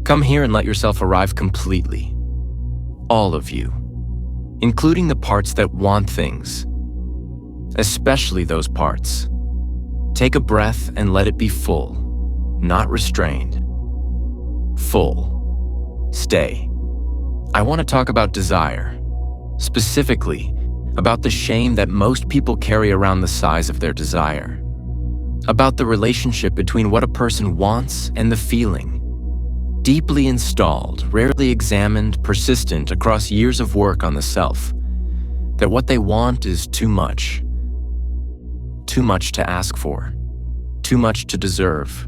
Come here and let yourself arrive completely. All of you, including the parts that want things, especially those parts. Take a breath and let it be full, not restrained. Full. Stay. I want to talk about desire, specifically about the shame that most people carry around the size of their desire, about the relationship between what a person wants and the feeling, deeply installed, rarely examined, persistent across years of work on the self, that what they want is too much to ask for, too much to deserve,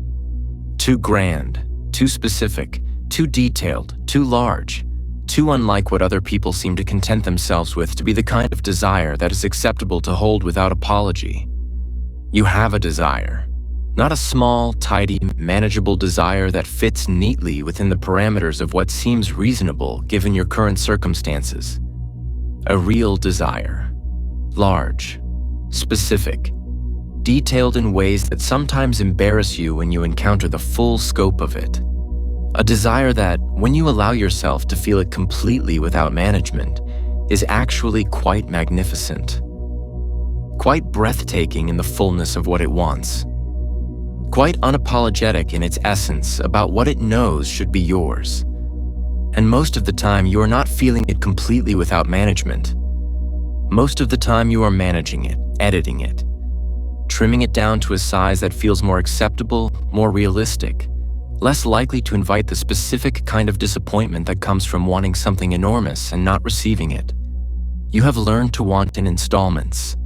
too grand, too specific, too detailed, too large, too unlike what other people seem to content themselves with to be the kind of desire that is acceptable to hold without apology. You have a desire, not a small, tidy, manageable desire that fits neatly within the parameters of what seems reasonable given your current circumstances. A real desire, large, specific, detailed in ways that sometimes embarrass you when you encounter the full scope of it. A desire that, when you allow yourself to feel it completely without management, is actually quite magnificent. Quite breathtaking in the fullness of what it wants. Quite unapologetic in its essence about what it knows should be yours. And most of the time, you are not feeling it completely without management. Most of the time, you are managing it, editing it, trimming it down to a size that feels more acceptable, more realistic, less likely to invite the specific kind of disappointment that comes from wanting something enormous and not receiving it. You have learned to want in installments,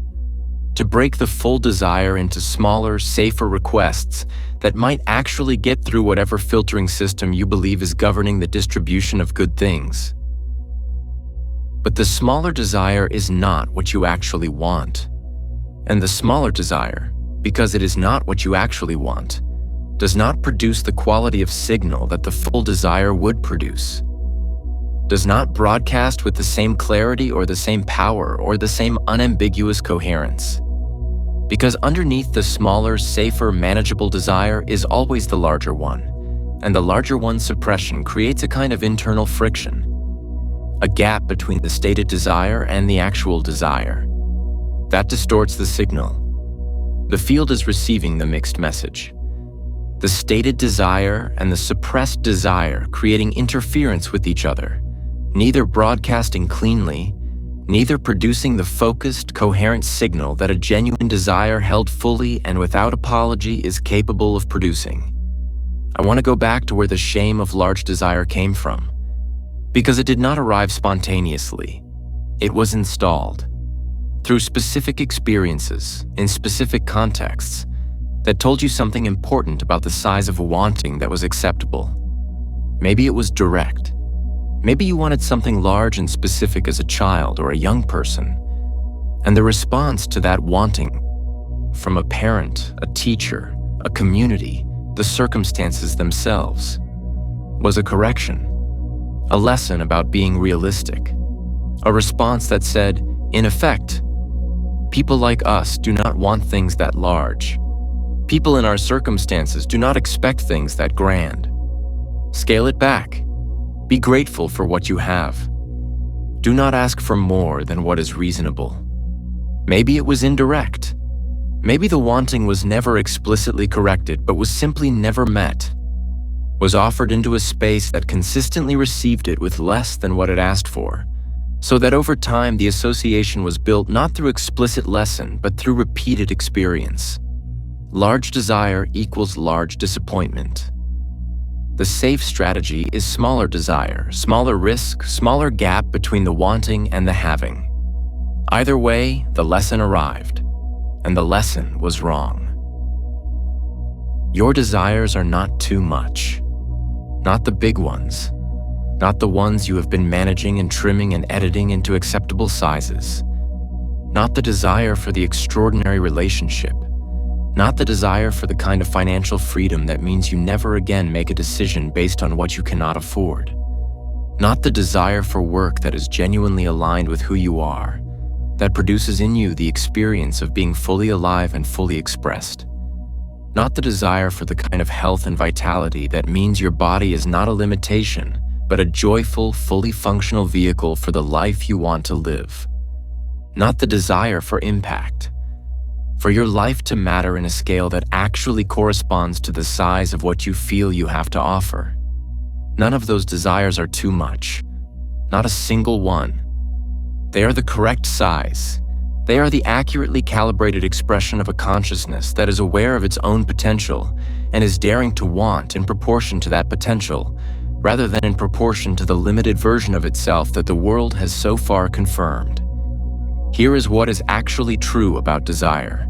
to break the full desire into smaller, safer requests that might actually get through whatever filtering system you believe is governing the distribution of good things. But the smaller desire is not what you actually want. And the smaller desire, because it is not what you actually want, does not produce the quality of signal that the full desire would produce, does not broadcast with the same clarity or the same power or the same unambiguous coherence. Because underneath the smaller, safer, manageable desire is always the larger one, and the larger one's suppression creates a kind of internal friction, a gap between the stated desire and the actual desire. That distorts the signal. The field is receiving the mixed message. The stated desire and the suppressed desire creating interference with each other, neither broadcasting cleanly, neither producing the focused, coherent signal that a genuine desire held fully and without apology is capable of producing. I want to go back to where the shame of large desire came from, because it did not arrive spontaneously. It was installed through specific experiences in specific contexts that told you something important about the size of wanting that was acceptable. Maybe it was direct. Maybe you wanted something large and specific as a child or a young person, and the response to that wanting from a parent, a teacher, a community, the circumstances themselves, was a correction, a lesson about being realistic, a response that said, in effect, people like us do not want things that large. People in our circumstances do not expect things that grand. Scale it back. Be grateful for what you have. Do not ask for more than what is reasonable. Maybe it was indirect. Maybe the wanting was never explicitly corrected, but was simply never met, was offered into a space that consistently received it with less than what it asked for, so that over time the association was built not through explicit lesson, but through repeated experience. Large desire equals large disappointment. The safe strategy is smaller desire, smaller risk, smaller gap between the wanting and the having. Either way, the lesson arrived, and the lesson was wrong. Your desires are not too much, not the big ones, not the ones you have been managing and trimming and editing into acceptable sizes, not the desire for the extraordinary relationship, not the desire for the kind of financial freedom that means you never again make a decision based on what you cannot afford. Not the desire for work that is genuinely aligned with who you are, that produces in you the experience of being fully alive and fully expressed. Not the desire for the kind of health and vitality that means your body is not a limitation, but a joyful, fully functional vehicle for the life you want to live. Not the desire for impact, for your life to matter in a scale that actually corresponds to the size of what you feel you have to offer. None of those desires are too much, not a single one. They are the correct size. They are the accurately calibrated expression of a consciousness that is aware of its own potential and is daring to want in proportion to that potential, rather than in proportion to the limited version of itself that the world has so far confirmed. Here is what is actually true about desire.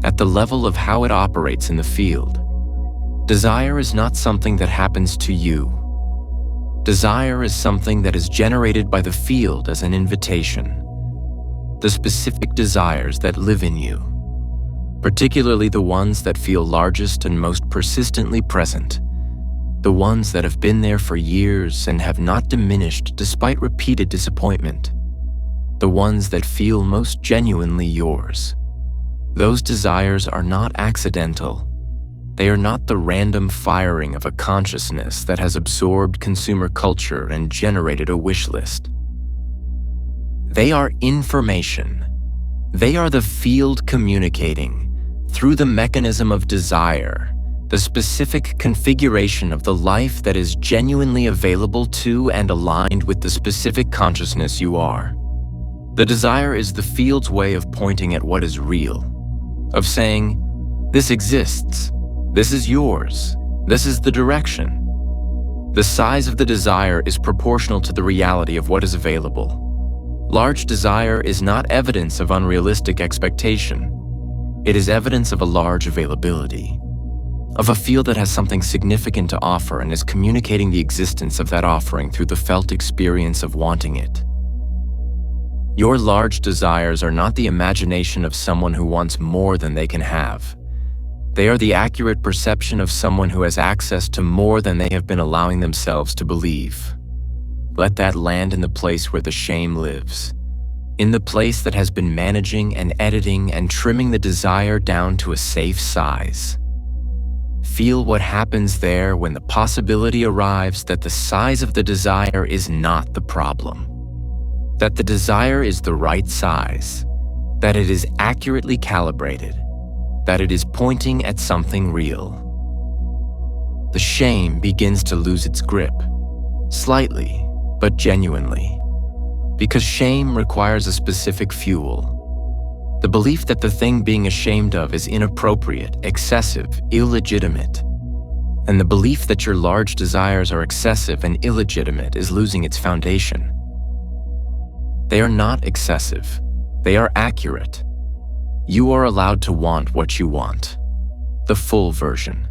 At the level of how it operates in the field, desire is not something that happens to you. Desire is something that is generated by the field as an invitation. The specific desires that live in you, particularly the ones that feel largest and most persistently present, the ones that have been there for years and have not diminished despite repeated disappointment, the ones that feel most genuinely yours. Those desires are not accidental. They are not the random firing of a consciousness that has absorbed consumer culture and generated a wish list. They are information. They are the field communicating, through the mechanism of desire, the specific configuration of the life that is genuinely available to and aligned with the specific consciousness you are. The desire is the field's way of pointing at what is real, of saying, this exists, this is yours, this is the direction. The size of the desire is proportional to the reality of what is available. Large desire is not evidence of unrealistic expectation. It is evidence of a large availability, of a field that has something significant to offer and is communicating the existence of that offering through the felt experience of wanting it. Your large desires are not the imagination of someone who wants more than they can have. They are the accurate perception of someone who has access to more than they have been allowing themselves to believe. Let that land in the place where the shame lives, in the place that has been managing and editing and trimming the desire down to a safe size. Feel what happens there when the possibility arrives that the size of the desire is not the problem, that the desire is the right size, that it is accurately calibrated, that it is pointing at something real. The shame begins to lose its grip, slightly, but genuinely, because shame requires a specific fuel. The belief that the thing being ashamed of is inappropriate, excessive, illegitimate, and the belief that your large desires are excessive and illegitimate is losing its foundation. They are not excessive, they are accurate. You are allowed to want what you want, the full version.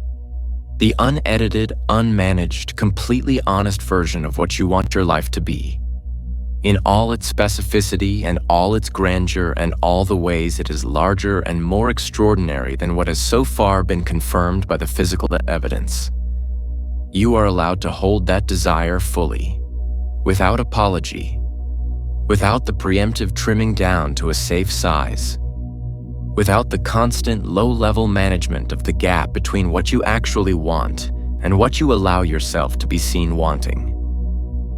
The unedited, unmanaged, completely honest version of what you want your life to be, in all its specificity and all its grandeur and all the ways it is larger and more extraordinary than what has so far been confirmed by the physical evidence. You are allowed to hold that desire fully, without apology, without the preemptive trimming down to a safe size, without the constant low-level management of the gap between what you actually want and what you allow yourself to be seen wanting.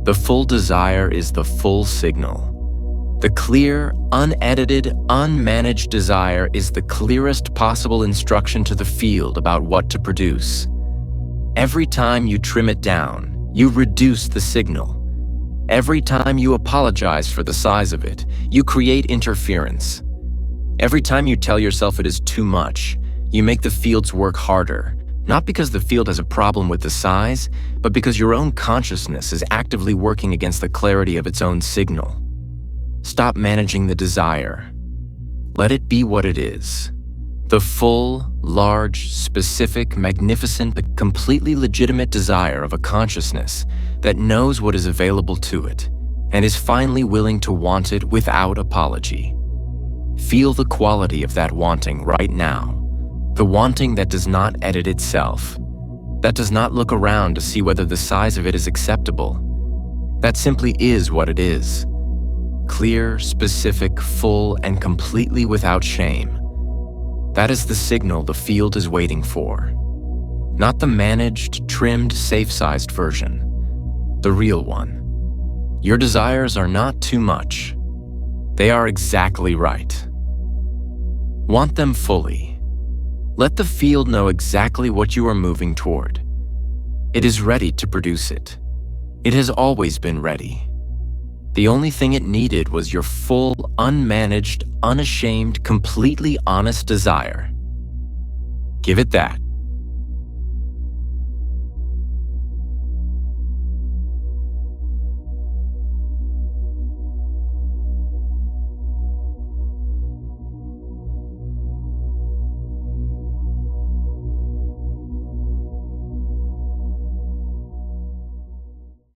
The full desire is the full signal. The clear, unedited, unmanaged desire is the clearest possible instruction to the field about what to produce. Every time you trim it down, you reduce the signal. Every time you apologize for the size of it, you create interference. Every time you tell yourself it is too much, you make the fields work harder, not because the field has a problem with the size, but because your own consciousness is actively working against the clarity of its own signal. Stop managing the desire. Let it be what it is. The full, large, specific, magnificent, completely legitimate desire of a consciousness that knows what is available to it and is finally willing to want it without apology. Feel the quality of that wanting right now, the wanting that does not edit itself, that does not look around to see whether the size of it is acceptable. That simply is what it is. Clear, specific, full, and completely without shame. That is the signal the field is waiting for. Not the managed, trimmed, safe-sized version. The real one. Your desires are not too much. They are exactly right. Want them fully. Let the field know exactly what you are moving toward. It is ready to produce it. It has always been ready. The only thing it needed was your full, unmanaged, unashamed, completely honest desire. Give it that.